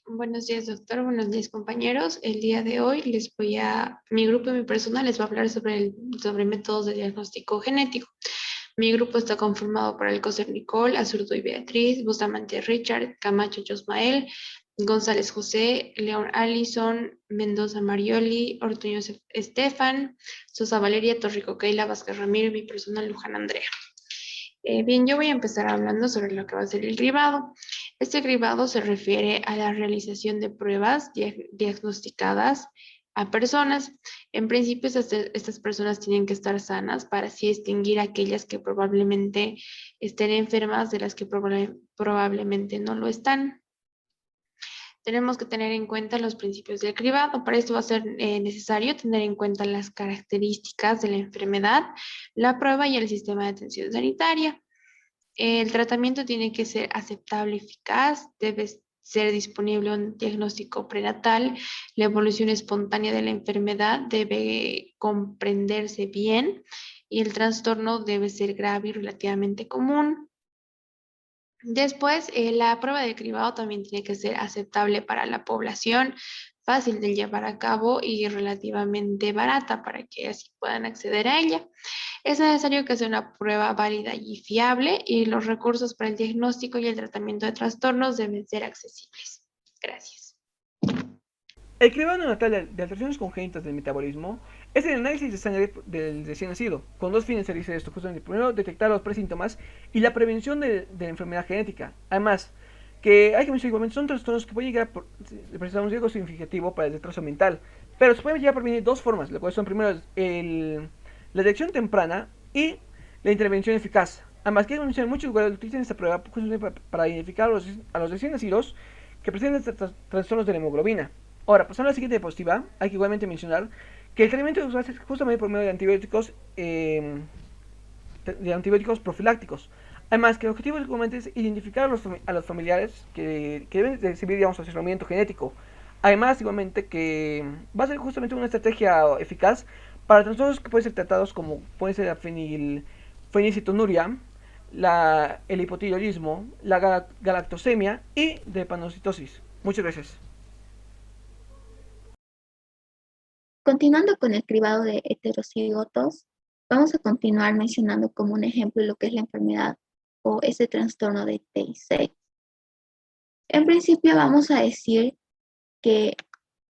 Buenos días, doctor. Buenos días, compañeros. El día de hoy mi grupo y mi persona les va a hablar sobre métodos de diagnóstico genético. Mi grupo está conformado por Alcocer Nicole, Azurduy Beatriz, Bustamante Richard, Camacho Josmael, González José, León Allison, Mendoza Marioli, Ortuño Estefan, Sosa Valeria, Torrico Keila, Vázquez Ramiro y mi persona Luján Andrea. Bien, yo voy a empezar hablando sobre lo que va a ser el cribado. Este cribado se refiere a la realización de pruebas diagnosticadas a personas. En principio, estas personas tienen que estar sanas para así distinguir aquellas que probablemente estén enfermas de las que probablemente no lo están. Tenemos que tener en cuenta los principios del cribado. Para esto va a ser necesario tener en cuenta las características de la enfermedad, la prueba y el sistema de atención sanitaria. El tratamiento tiene que ser aceptable, eficaz, debe ser disponible un diagnóstico prenatal, la evolución espontánea de la enfermedad debe comprenderse bien y el trastorno debe ser grave y relativamente común. Después, la prueba de cribado también tiene que ser aceptable para la población, fácil de llevar a cabo y relativamente barata para que así puedan acceder a ella. Es necesario que sea una prueba válida y fiable y los recursos para el diagnóstico y el tratamiento de trastornos deben ser accesibles. Gracias. El cribado neonatal de alteraciones congénitas del metabolismo es el análisis de sangre del recién nacido, con dos fines se dice esto, justamente. Primero, detectar los presíntomas y la prevención de la enfermedad genética. Además, que hay que mencionar igualmente, son trastornos que pueden llegar a presentar un riesgo significativo para el retraso mental, pero se pueden llegar a prevenir de dos formas, lo cual son primero la detección temprana y la intervención eficaz. Además, que hay que mencionar, muchos lugares utilizan esta prueba justamente para identificar a los recién nacidos que presentan trastornos de la hemoglobina. Ahora, pasando a la siguiente diapositiva, hay que igualmente mencionar que el tratamiento se hace justamente por medio de antibióticos profilácticos. Además, que el objetivo igualmente es identificar a los familiares que deben recibir, digamos, asesoramiento genético. Además, igualmente, que va a ser justamente una estrategia eficaz para trastornos que pueden ser tratados como puede ser la fenilcetonuria, el hipotiroidismo, la galactosemia y drepanocitosis. Muchas gracias. Continuando con el cribado de heterocigotos, vamos a continuar mencionando como un ejemplo lo que es la enfermedad o ese trastorno de Tay-Sachs. En principio vamos a decir que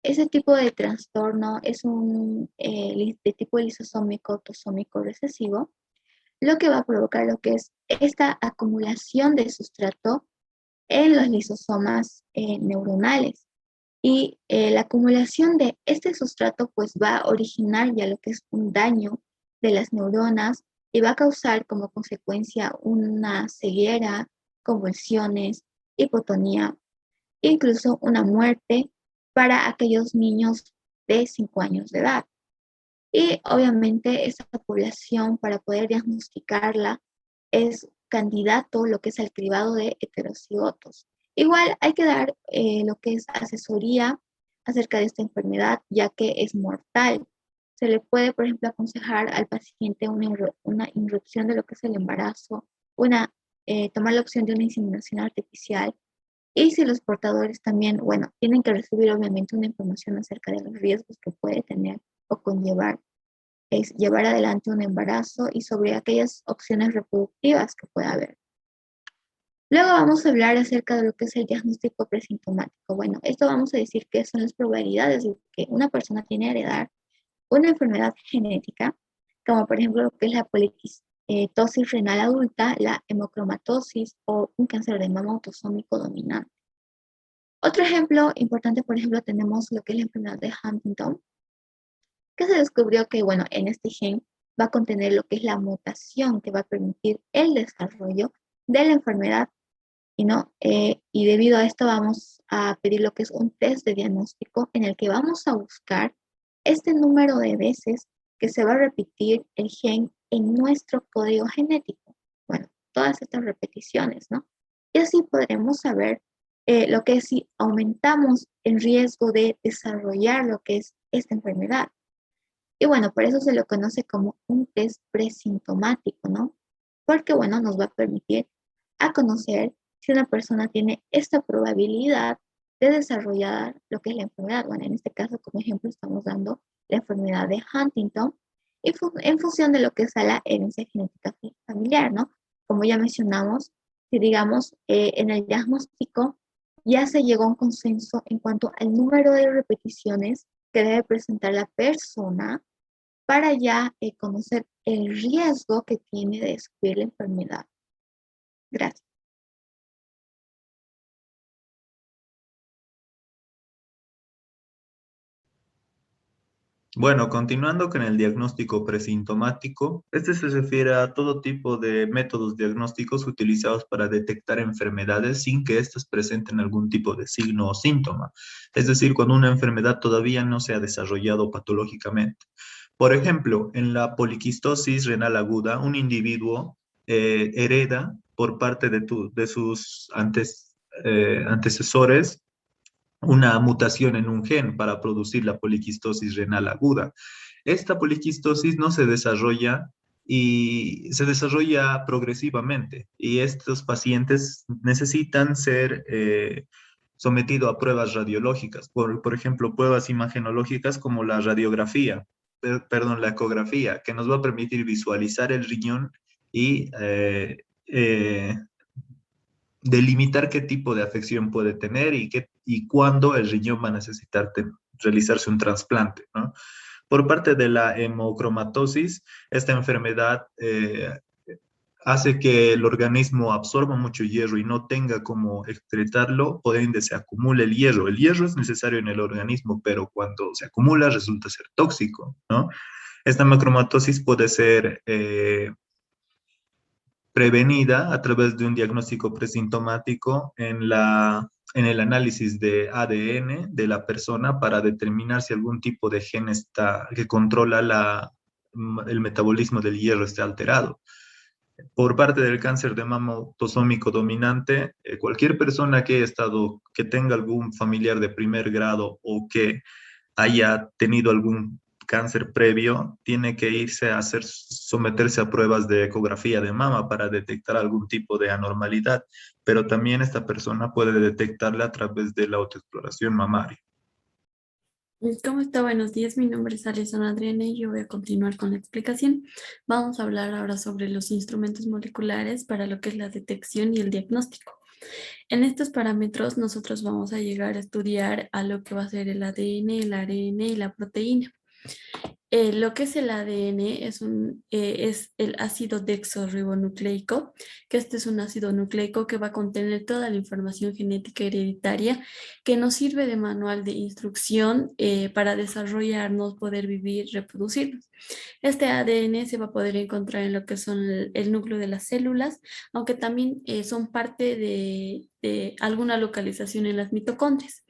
ese tipo de trastorno es de tipo lisosómico autosómico recesivo, lo que va a provocar lo que es esta acumulación de sustrato en los lisosomas neuronales. Y la acumulación de este sustrato pues va a originar ya lo que es un daño de las neuronas y va a causar como consecuencia una ceguera, convulsiones, hipotonía, incluso una muerte para aquellos niños de 5 años de edad. Y obviamente esta población para poder diagnosticarla es candidato lo que es al cribado de heterocigotos. Igual hay que dar lo que es asesoría acerca de esta enfermedad, ya que es mortal. Se le puede, por ejemplo, aconsejar al paciente una interrupción de lo que es el embarazo, tomar la opción de una inseminación artificial. Y si los portadores también, bueno, tienen que recibir obviamente una información acerca de los riesgos que puede tener o conllevar es llevar adelante un embarazo y sobre aquellas opciones reproductivas que pueda haber. Luego vamos a hablar acerca de lo que es el diagnóstico presintomático. Bueno, esto vamos a decir que son las probabilidades de que una persona tiene heredar una enfermedad genética, como por ejemplo lo que es la poliquitosis renal adulta, la hemocromatosis o un cáncer de mama autosómico dominante. Otro ejemplo importante, por ejemplo, tenemos lo que es la enfermedad de Huntington, que se descubrió que, bueno, en este gen va a contener lo que es la mutación que va a permitir el desarrollo de la enfermedad y, no, y debido a esto vamos a pedir lo que es un test de diagnóstico en el que vamos a buscar este número de veces que se va a repetir el gen en nuestro código genético. Bueno, todas estas repeticiones, ¿no? Y así podremos saber lo que es si aumentamos el riesgo de desarrollar lo que es esta enfermedad. Y bueno, por eso se lo conoce como un test presintomático, ¿no? Porque, bueno, nos va a permitir a conocer si una persona tiene esta probabilidad de desarrollar lo que es la enfermedad. Bueno, en este caso, como ejemplo, estamos dando la enfermedad de Huntington y en función de lo que es la herencia genética familiar, ¿no? Como ya mencionamos, si digamos en el diagnóstico ya se llegó a un consenso en cuanto al número de repeticiones que debe presentar la persona para ya conocer el riesgo que tiene de sufrir la enfermedad. Gracias. Bueno, continuando con el diagnóstico presintomático, este se refiere a todo tipo de métodos diagnósticos utilizados para detectar enfermedades sin que éstas presenten algún tipo de signo o síntoma, es decir, cuando una enfermedad todavía no se ha desarrollado patológicamente. Por ejemplo, en la poliquistosis renal aguda, un individuo hereda por parte de sus antecesores una mutación en un gen para producir la poliquistosis renal aguda. Esta poliquistosis no se desarrolla y se desarrolla progresivamente y estos pacientes necesitan ser sometidos a pruebas radiológicas, por ejemplo, pruebas imagenológicas como la radiografía, perdón, la ecografía, que nos va a permitir visualizar el riñón y delimitar qué tipo de afección puede tener y cuándo el riñón va a necesitar realizarse un trasplante, ¿no? Por parte de la hemocromatosis, esta enfermedad hace que el organismo absorba mucho hierro y no tenga cómo excretarlo, por ende se acumula el hierro. El hierro es necesario en el organismo, pero cuando se acumula resulta ser tóxico, ¿no? Esta hemocromatosis puede ser prevenida a través de un diagnóstico presintomático en el análisis de ADN de la persona para determinar si algún tipo de gen que controla el metabolismo del hierro está alterado. Por parte del cáncer de mama autosómico dominante, cualquier persona que tenga algún familiar de primer grado o que haya tenido algún cáncer previo, tiene que someterse a pruebas de ecografía de mama para detectar algún tipo de anormalidad, pero también esta persona puede detectarla a través de la autoexploración mamaria. ¿Cómo está? Buenos días, mi nombre es Alison Adriana y yo voy a continuar con la explicación. Vamos a hablar ahora sobre los instrumentos moleculares para lo que es la detección y el diagnóstico. En estos parámetros nosotros vamos a llegar a estudiar a lo que va a ser el ADN, el ARN y la proteína. Lo que es el ADN es el ácido desoxirribonucleico, que este es un ácido nucleico que va a contener toda la información genética hereditaria que nos sirve de manual de instrucción para desarrollarnos, poder vivir, reproducirnos. Este ADN se va a poder encontrar en lo que son el núcleo de las células, aunque también son parte de alguna localización en las mitocondrias.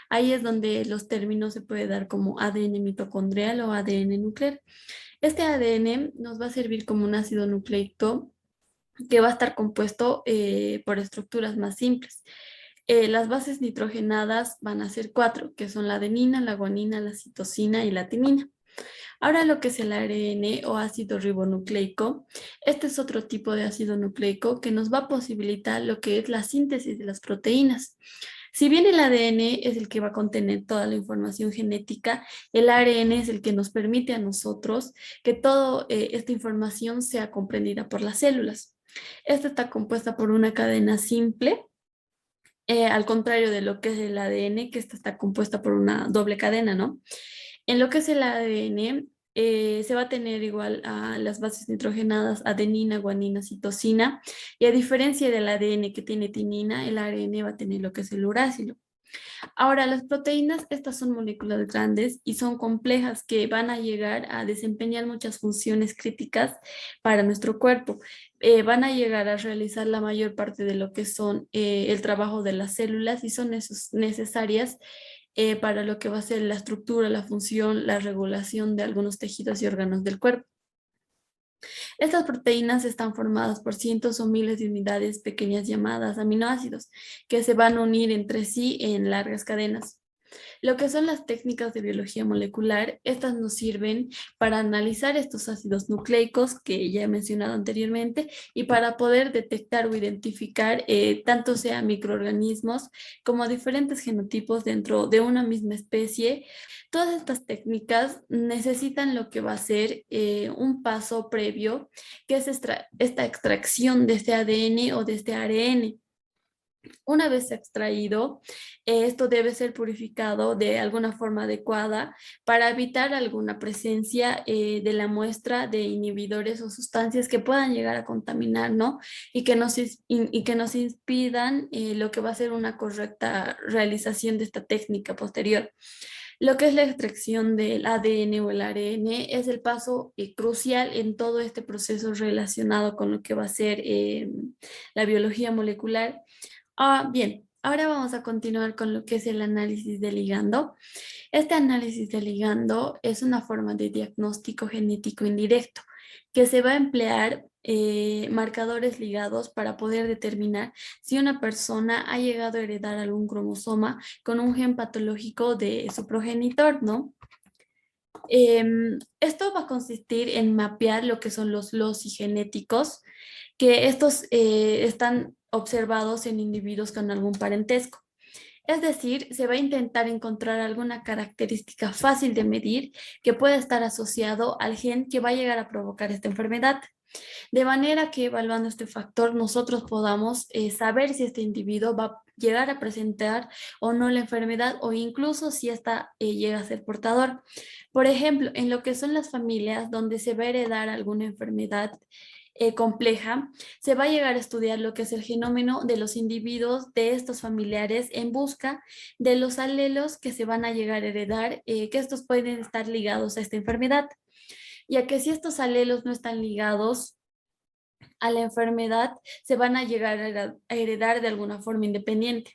Ahí es donde los términos se puede dar como ADN mitocondrial o ADN nuclear. Este ADN nos va a servir como un ácido nucleico que va a estar compuesto por estructuras más simples. Las bases nitrogenadas van a ser 4, que son la adenina, la guanina, la citosina y la timina. Ahora lo que es el ARN o ácido ribonucleico, este es otro tipo de ácido nucleico que nos va a posibilitar lo que es la síntesis de las proteínas. Si bien el ADN es el que va a contener toda la información genética, el ARN es el que nos permite a nosotros que toda esta información sea comprendida por las células. Esta está compuesta por una cadena simple, al contrario de lo que es el ADN, que esta está compuesta por una doble cadena, ¿no? En lo que es el ADN, se va a tener igual a las bases nitrogenadas adenina, guanina, citosina, y a diferencia del ADN que tiene timina, el ARN va a tener lo que es el urácilo. Ahora, las proteínas, estas son moléculas grandes y son complejas que van a llegar a desempeñar muchas funciones críticas para nuestro cuerpo. Van a llegar a realizar la mayor parte de lo que son el trabajo de las células y son necesarias para lo que va a ser la estructura, la función, la regulación de algunos tejidos y órganos del cuerpo. Estas proteínas están formadas por cientos o miles de unidades pequeñas llamadas aminoácidos que se van a unir entre sí en largas cadenas. Lo que son las técnicas de biología molecular, estas nos sirven para analizar estos ácidos nucleicos que ya he mencionado anteriormente y para poder detectar o identificar tanto sea microorganismos como diferentes genotipos dentro de una misma especie. Todas estas técnicas necesitan lo que va a ser un paso previo, que es esta extracción de este ADN o de este ARN. Una vez extraído, esto debe ser purificado de alguna forma adecuada para evitar alguna presencia de la muestra de inhibidores o sustancias que puedan llegar a contaminar, ¿no? Y que nos impidan lo que va a ser una correcta realización de esta técnica posterior. Lo que es la extracción del ADN o el ARN es el paso crucial en todo este proceso relacionado con lo que va a ser la biología molecular. Bien, ahora vamos a continuar con lo que es el análisis de ligando. Este análisis de ligando es una forma de diagnóstico genético indirecto que se va a emplear marcadores ligados para poder determinar si una persona ha llegado a heredar algún cromosoma con un gen patológico de su progenitor, ¿no? Esto va a consistir en mapear lo que son los loci genéticos, que estos están observados en individuos con algún parentesco. Es decir, se va a intentar encontrar alguna característica fácil de medir que pueda estar asociado al gen que va a llegar a provocar esta enfermedad. De manera que evaluando este factor nosotros podamos saber si este individuo va a llegar a presentar o no la enfermedad o incluso si esta llega a ser portador. Por ejemplo, en lo que son las familias donde se va a heredar alguna enfermedad compleja, se va a llegar a estudiar lo que es el genómeno de los individuos de estos familiares en busca de los alelos que se van a llegar a heredar, que estos pueden estar ligados a esta enfermedad, ya que si estos alelos no están ligados a la enfermedad, se van a llegar a heredar de alguna forma independiente.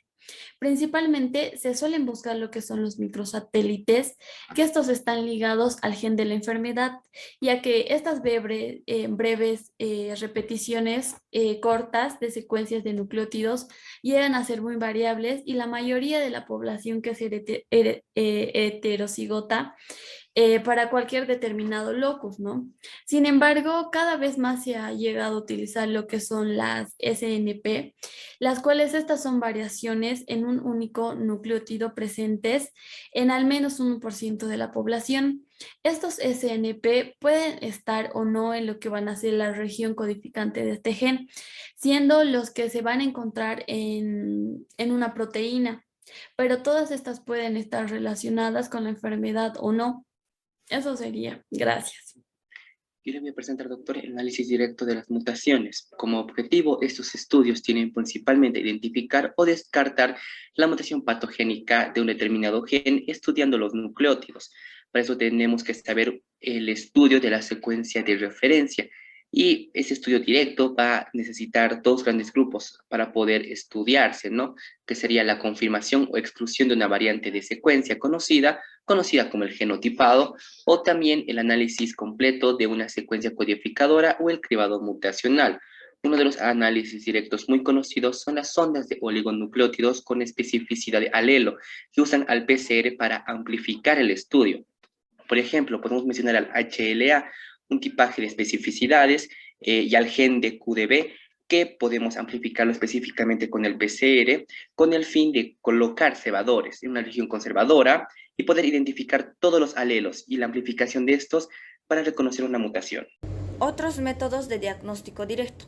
Principalmente se suelen buscar lo que son los microsatélites, que estos están ligados al gen de la enfermedad, ya que estas breves repeticiones cortas de secuencias de nucleótidos llegan a ser muy variables y la mayoría de la población que es heterocigota para cualquier determinado locus, ¿no? Sin embargo, cada vez más se ha llegado a utilizar lo que son las SNP, las cuales estas son variaciones en un único nucleótido presentes en al menos 1% de la población. Estos SNP pueden estar o no en lo que van a ser la región codificante de este gen, siendo los que se van a encontrar en una proteína, pero todas estas pueden estar relacionadas con la enfermedad o no. Eso sería. Gracias. Yo le voy a presentar, doctor, el análisis directo de las mutaciones. Como objetivo, estos estudios tienen principalmente identificar o descartar la mutación patogénica de un determinado gen estudiando los nucleótidos. Para eso tenemos que saber el estudio de la secuencia de referencia. Y ese estudio directo va a necesitar dos grandes grupos para poder estudiarse, ¿no? Que sería la confirmación o exclusión de una variante de secuencia conocida como el genotipado, o también el análisis completo de una secuencia codificadora o el cribado mutacional. Uno de los análisis directos muy conocidos son las sondas de oligonucleótidos con especificidad de alelo, que usan al PCR para amplificar el estudio. Por ejemplo, podemos mencionar al HLA, un tipaje de especificidades, y al gen de QDB, que podemos amplificarlo específicamente con el PCR, con el fin de colocar cebadores en una región conservadora y poder identificar todos los alelos y la amplificación de estos para reconocer una mutación. Otros métodos de diagnóstico directo.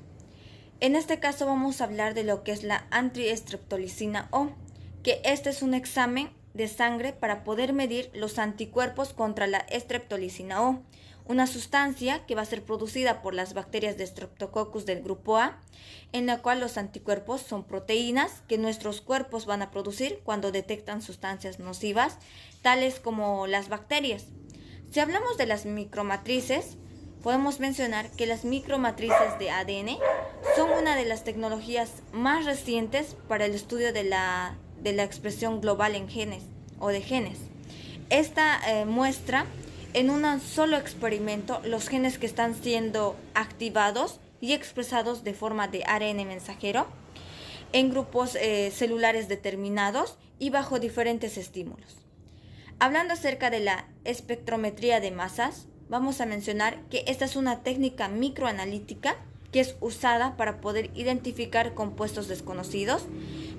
En este caso vamos a hablar de lo que es la antistreptolicina O, que este es un examen de sangre para poder medir los anticuerpos contra la streptolicina O, una sustancia que va a ser producida por las bacterias de Streptococcus del grupo A, en la cual los anticuerpos son proteínas que nuestros cuerpos van a producir cuando detectan sustancias nocivas, tales como las bacterias. Si hablamos de las micromatrices, podemos mencionar que las micromatrices de ADN son una de las tecnologías más recientes para el estudio de la expresión global en genes o de genes. Esta muestra en un solo experimento los genes que están siendo activados y expresados de forma de ARN mensajero en grupos celulares determinados y bajo diferentes estímulos. Hablando acerca de la espectrometría de masas, vamos a mencionar que esta es una técnica microanalítica que es usada para poder identificar compuestos desconocidos,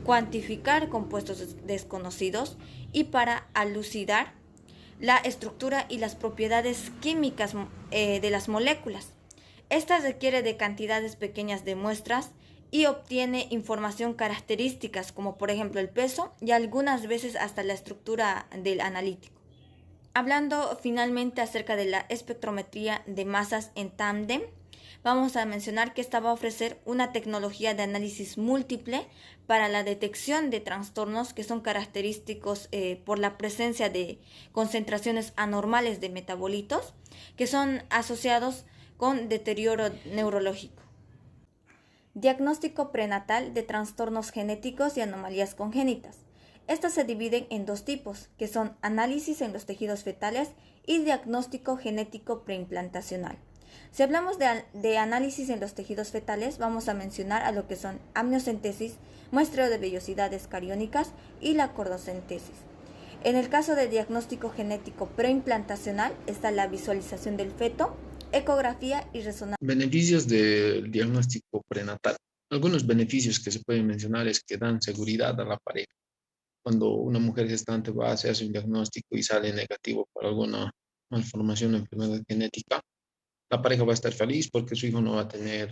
cuantificar compuestos desconocidos y para elucidar la estructura y las propiedades químicas de las moléculas. Esta requiere de cantidades pequeñas de muestras y obtiene información características como por ejemplo el peso y algunas veces hasta la estructura del analítico. Hablando finalmente acerca de la espectrometría de masas en tándem, vamos a mencionar que esta va a ofrecer una tecnología de análisis múltiple para la detección de trastornos que son característicos por la presencia de concentraciones anormales de metabolitos que son asociados con deterioro neurológico. Diagnóstico prenatal de trastornos genéticos y anomalías congénitas. Estas se dividen en dos tipos, que son análisis en los tejidos fetales y diagnóstico genético preimplantacional. Si hablamos de análisis en los tejidos fetales, vamos a mencionar a lo que son amniocentesis, muestreo de vellosidades cariónicas y la cordocentesis. En el caso de diagnóstico genético preimplantacional está la visualización del feto, ecografía y resonancia. Beneficios del diagnóstico prenatal. Algunos beneficios que se pueden mencionar es que dan seguridad a la pareja. Cuando una mujer gestante va a hacerse un diagnóstico y sale negativo por alguna malformación o enfermedad genética, la pareja va a estar feliz porque su hijo no va a tener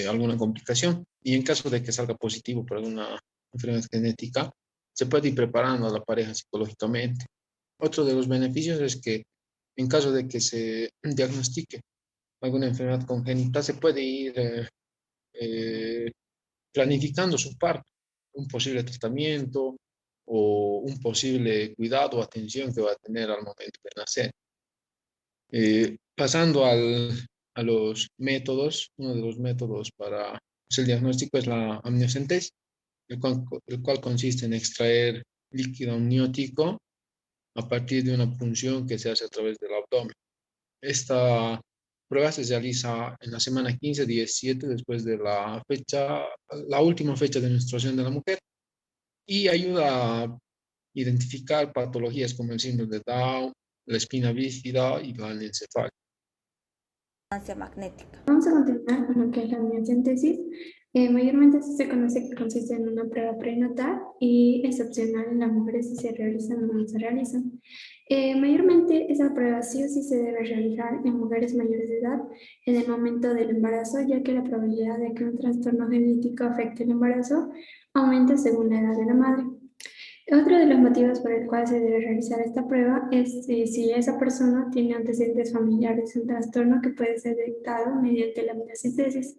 alguna complicación. Y en caso de que salga positivo por alguna enfermedad genética, se puede ir preparando a la pareja psicológicamente. Otro de los beneficios es que en caso de que se diagnostique alguna enfermedad congénita, se puede ir planificando su parto, un posible tratamiento o un posible cuidado o atención que va a tener al momento de nacer. Pasando a los métodos, uno de los métodos para el diagnóstico es la amniocentesis, el cual consiste en extraer líquido amniótico a partir de una punción que se hace a través del abdomen. Esta prueba se realiza en la semana 15-17 después de la última fecha de menstruación de la mujer y ayuda a identificar patologías como el síndrome de Down, la espina bífida y la anencefalía. Magnética. Vamos a continuar con lo que es la amniosíntesis. Mayormente se conoce que consiste en una prueba prenatal y es opcional en las mujeres si se realizan o no se realizan. Mayormente esa prueba sí o sí se debe realizar en mujeres mayores de edad en el momento del embarazo, ya que la probabilidad de que un trastorno genético afecte el embarazo aumenta según la edad de la madre. Otro de los motivos por el cual se debe realizar esta prueba es si esa persona tiene antecedentes familiares, un trastorno que puede ser detectado mediante la amniocentesis.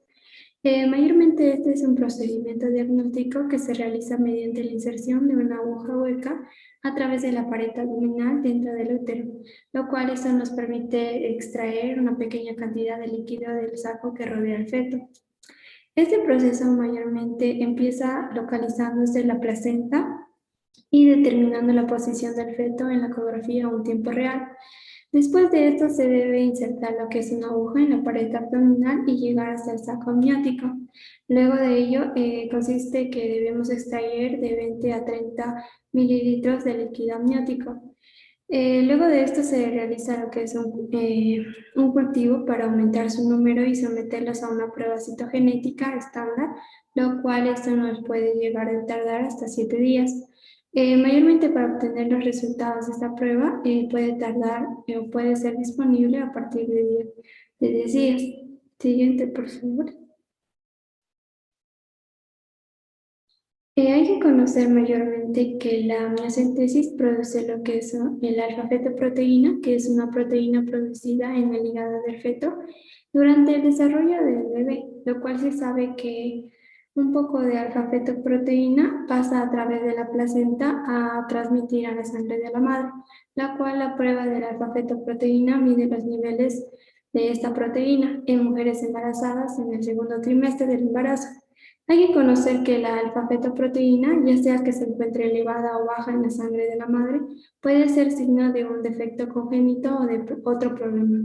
Mayormente este es un procedimiento diagnóstico que se realiza mediante la inserción de una aguja hueca a través de la pared abdominal dentro del útero, lo cual eso nos permite extraer una pequeña cantidad de líquido del saco que rodea al feto. Este proceso mayormente empieza localizándose en la placenta y determinando la posición del feto en la ecografía a un tiempo real. Después de esto se debe insertar lo que es una aguja en la pared abdominal y llegar hasta el saco amniótico. Luego de ello consiste que debemos extraer de 20 a 30 mililitros de líquido amniótico. Luego de esto se realiza lo que es un cultivo para aumentar su número y someterlos a una prueba citogenética estándar, lo cual esto nos puede llegar a tardar hasta 7 días. Mayormente para obtener los resultados de esta prueba puede tardar o puede ser disponible a partir de 10 días. Siguiente, por favor. Hay que conocer mayormente que la amniocentesis produce lo que es el alfa-fetoproteína, que es una proteína producida en el hígado del feto durante el desarrollo del bebé, lo cual se sabe que un poco de alfa-fetoproteína pasa a través de la placenta a transmitir a la sangre de la madre, la cual la prueba de la alfa-fetoproteína mide los niveles de esta proteína en mujeres embarazadas en el segundo trimestre del embarazo. Hay que conocer que la alfa-fetoproteína, ya sea que se encuentre elevada o baja en la sangre de la madre, puede ser signo de un defecto congénito o de otro problema,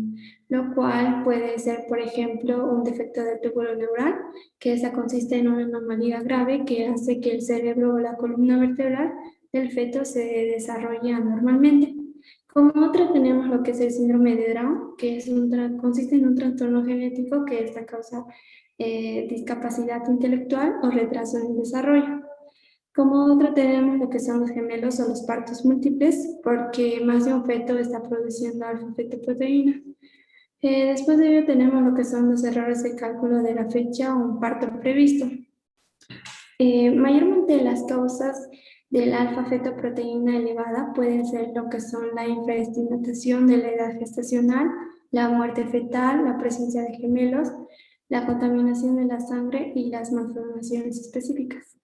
lo cual puede ser, por ejemplo, un defecto del túbulo neural, que esa consiste en una anomalía grave que hace que el cerebro o la columna vertebral del feto se desarrolle anormalmente. Como otra tenemos lo que es el síndrome de Down, que consiste en un trastorno genético que esta causa discapacidad intelectual o retraso en el desarrollo. Como otra tenemos lo que son los gemelos o los partos múltiples, porque más de un feto está produciendo alfa-fetoproteína. Después de ello tenemos lo que son los errores de cálculo de la fecha o un parto previsto. Mayormente las causas de la alfa-fetoproteína elevada pueden ser lo que son la infraestimatación de la edad gestacional, la muerte fetal, la presencia de gemelos, la contaminación de la sangre y las malformaciones específicas.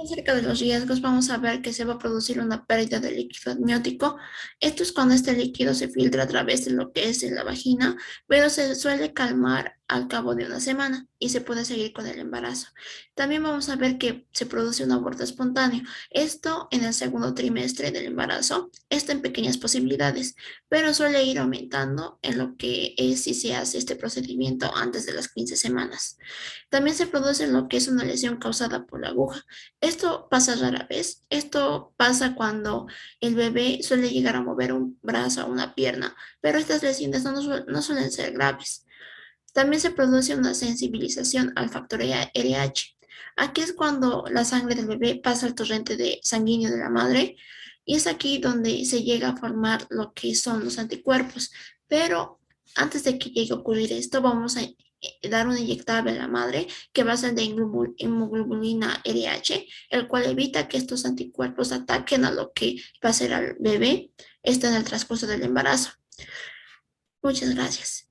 Acerca de los riesgos, vamos a ver que se va a producir una pérdida de líquido amniótico. Esto es cuando este líquido se filtra a través de lo que es en la vagina, pero se suele calmar al cabo de una semana y se puede seguir con el embarazo. También vamos a ver que se produce un aborto espontáneo. Esto en el segundo trimestre del embarazo está en pequeñas posibilidades, pero suele ir aumentando en lo que es si se hace este procedimiento antes de las 15 semanas. También se produce lo que es una lesión causada por la aguja. Esto pasa rara vez. Esto pasa cuando el bebé suele llegar a mover un brazo o una pierna, pero estas lesiones no suelen ser graves. También se produce una sensibilización al factor RH. Aquí es cuando la sangre del bebé pasa al torrente sanguíneo de la madre y es aquí donde se llega a formar lo que son los anticuerpos. Pero antes de que llegue a ocurrir esto, vamos a dar un inyectable a la madre que va a ser de inmunoglobulina RH, el cual evita que estos anticuerpos ataquen a lo que va a ser al bebé en el transcurso del embarazo. Muchas gracias.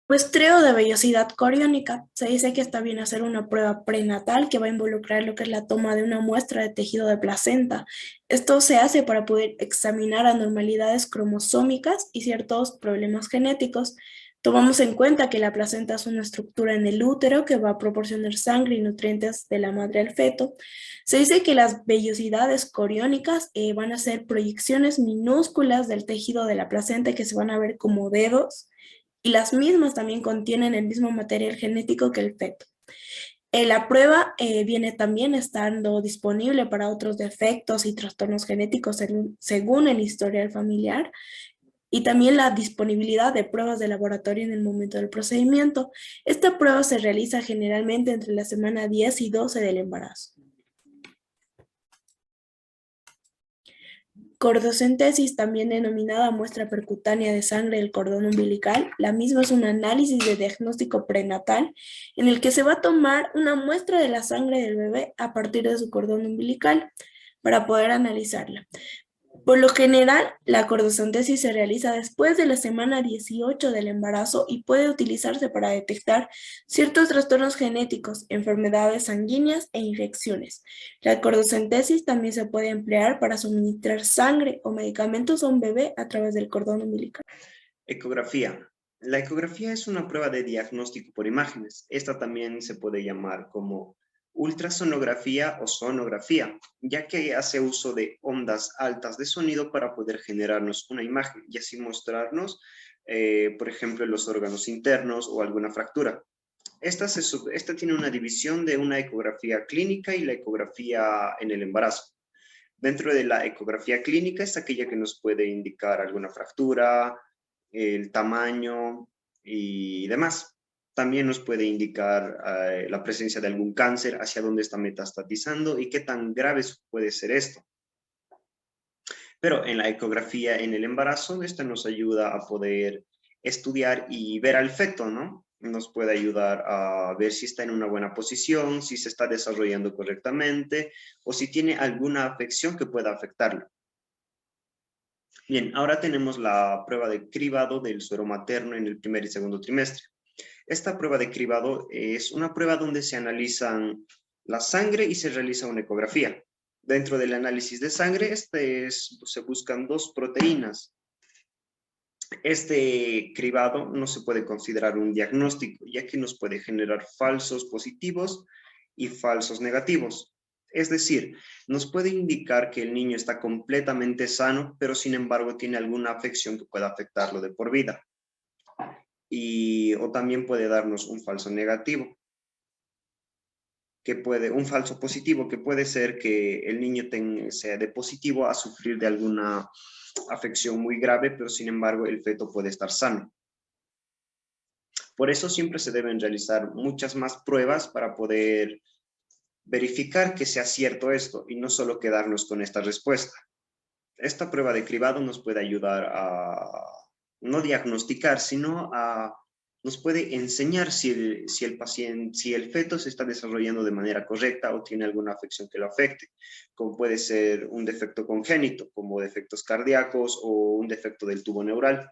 Muestreo de vellosidad coriónica. Se dice que está bien hacer una prueba prenatal que va a involucrar lo que es la toma de una muestra de tejido de placenta. Esto se hace para poder examinar anormalidades cromosómicas y ciertos problemas genéticos. Tomamos en cuenta que la placenta es una estructura en el útero que va a proporcionar sangre y nutrientes de la madre al feto. Se dice que las vellosidades coriónicas van a ser proyecciones minúsculas del tejido de la placenta que se van a ver como dedos, y las mismas también contienen el mismo material genético que el feto. La prueba viene también estando disponible para otros defectos y trastornos genéticos según el historial familiar, y también la disponibilidad de pruebas de laboratorio en el momento del procedimiento. Esta prueba se realiza generalmente entre la semana 10 y 12 del embarazo. Cordocentesis, también denominada muestra percutánea de sangre del cordón umbilical. La misma es un análisis de diagnóstico prenatal en el que se va a tomar una muestra de la sangre del bebé a partir de su cordón umbilical para poder analizarla. Por lo general, la cordocentesis se realiza después de la semana 18 del embarazo y puede utilizarse para detectar ciertos trastornos genéticos, enfermedades sanguíneas e infecciones. La cordocentesis también se puede emplear para suministrar sangre o medicamentos a un bebé a través del cordón umbilical. Ecografía. La ecografía es una prueba de diagnóstico por imágenes. Esta también se puede llamar como ultrasonografía o sonografía, ya que hace uso de ondas altas de sonido para poder generarnos una imagen y así mostrarnos, por ejemplo, los órganos internos o alguna fractura. Esta tiene una división de una ecografía clínica y la ecografía en el embarazo. Dentro de la ecografía clínica es aquella que nos puede indicar alguna fractura, el tamaño y demás. También nos puede indicar la presencia de algún cáncer, hacia dónde está metastatizando y qué tan grave puede ser esto. Pero en la ecografía en el embarazo, esta nos ayuda a poder estudiar y ver al feto, ¿no? Nos puede ayudar a ver si está en una buena posición, si se está desarrollando correctamente o si tiene alguna afección que pueda afectarlo. Bien, ahora tenemos la prueba de cribado del suero materno en el primer y segundo trimestre. Esta prueba de cribado es una prueba donde se analizan la sangre y se realiza una ecografía. Dentro del análisis de sangre se buscan dos proteínas. Este cribado no se puede considerar un diagnóstico, ya que nos puede generar falsos positivos y falsos negativos. Es decir, nos puede indicar que el niño está completamente sano, pero sin embargo tiene alguna afección que pueda afectarlo de por vida. O también puede darnos un falso negativo, un falso positivo, que puede ser que el niño sea de positivo a sufrir de alguna afección muy grave, pero sin embargo el feto puede estar sano. Por eso siempre se deben realizar muchas más pruebas para poder verificar que sea cierto esto y no solo quedarnos con esta respuesta. Esta prueba de cribado nos puede ayudar a no diagnosticar, sino nos puede enseñar si el feto se está desarrollando de manera correcta o tiene alguna afección que lo afecte, como puede ser un defecto congénito, como defectos cardíacos o un defecto del tubo neural.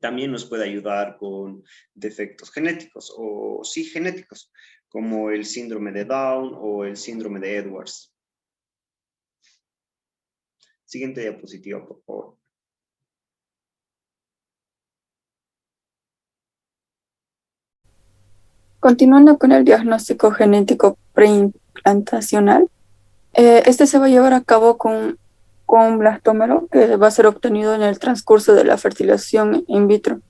También nos puede ayudar con defectos genéticos o sí genéticos, como el síndrome de Down o el síndrome de Edwards. Siguiente diapositiva, por favor. Continuando con el diagnóstico genético preimplantacional, este se va a llevar a cabo con un blastómero que va a ser obtenido en el transcurso de la fertilización in vitro.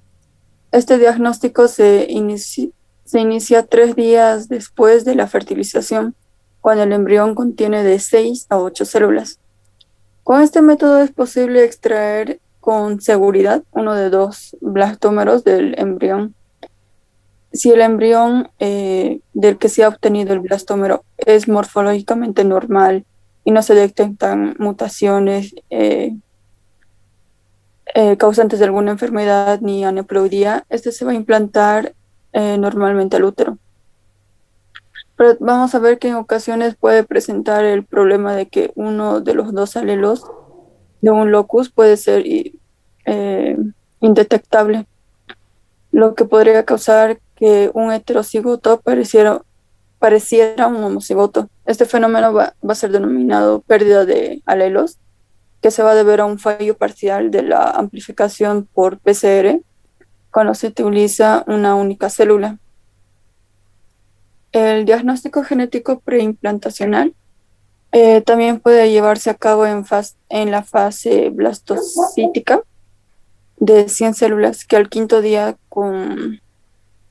Este diagnóstico se inicia 3 días después de la fertilización, cuando el embrión contiene de 6 a 8 células. Con este método es posible extraer con seguridad uno de 2 blastómeros del embrión. Si el embrión del que se ha obtenido el blastómero es morfológicamente normal y no se detectan mutaciones causantes de alguna enfermedad ni aneuploidía, este se va a implantar normalmente al útero. Pero vamos a ver que en ocasiones puede presentar el problema de que uno de los 2 alelos de un locus puede ser indetectable, lo que podría causar que un heterocigoto pareciera un homocigoto. Este fenómeno va a ser denominado pérdida de alelos, que se va a deber a un fallo parcial de la amplificación por PCR cuando se utiliza una única célula. El diagnóstico genético preimplantacional también puede llevarse a cabo en la fase blastocítica de 100 células, que al 5.º día con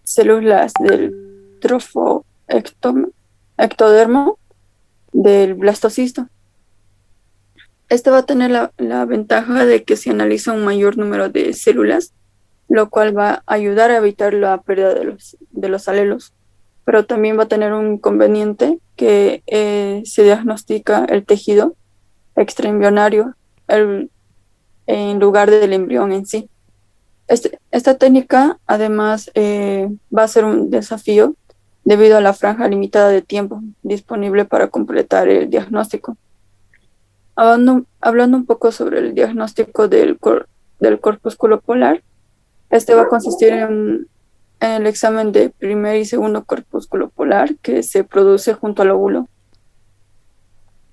células del trofoectodermo del blastocisto. Este va a tener la ventaja de que se analiza un mayor número de células, lo cual va a ayudar a evitar la pérdida de los alelos. Pero también va a tener un inconveniente que se diagnostica el tejido extraembrionario en lugar del embrión en sí. Esta técnica además va a ser un desafío debido a la franja limitada de tiempo disponible para completar el diagnóstico. Hablando un poco sobre el diagnóstico del corpúsculo polar, este va a consistir en el examen de primer y segundo corpúsculo polar que se produce junto al óvulo.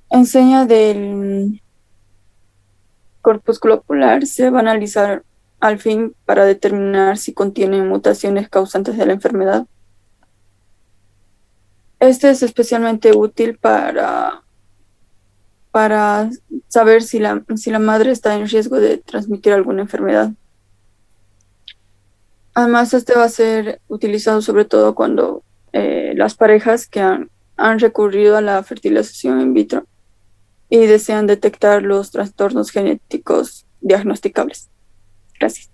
En seña del corpúsculo polar se va a analizar al fin para determinar si contienen mutaciones causantes de la enfermedad. Este es especialmente útil para saber si la madre está en riesgo de transmitir alguna enfermedad. Además, este va a ser utilizado sobre todo cuando las parejas que han recurrido a la fertilización in vitro y desean detectar los trastornos genéticos diagnosticables. Gracias.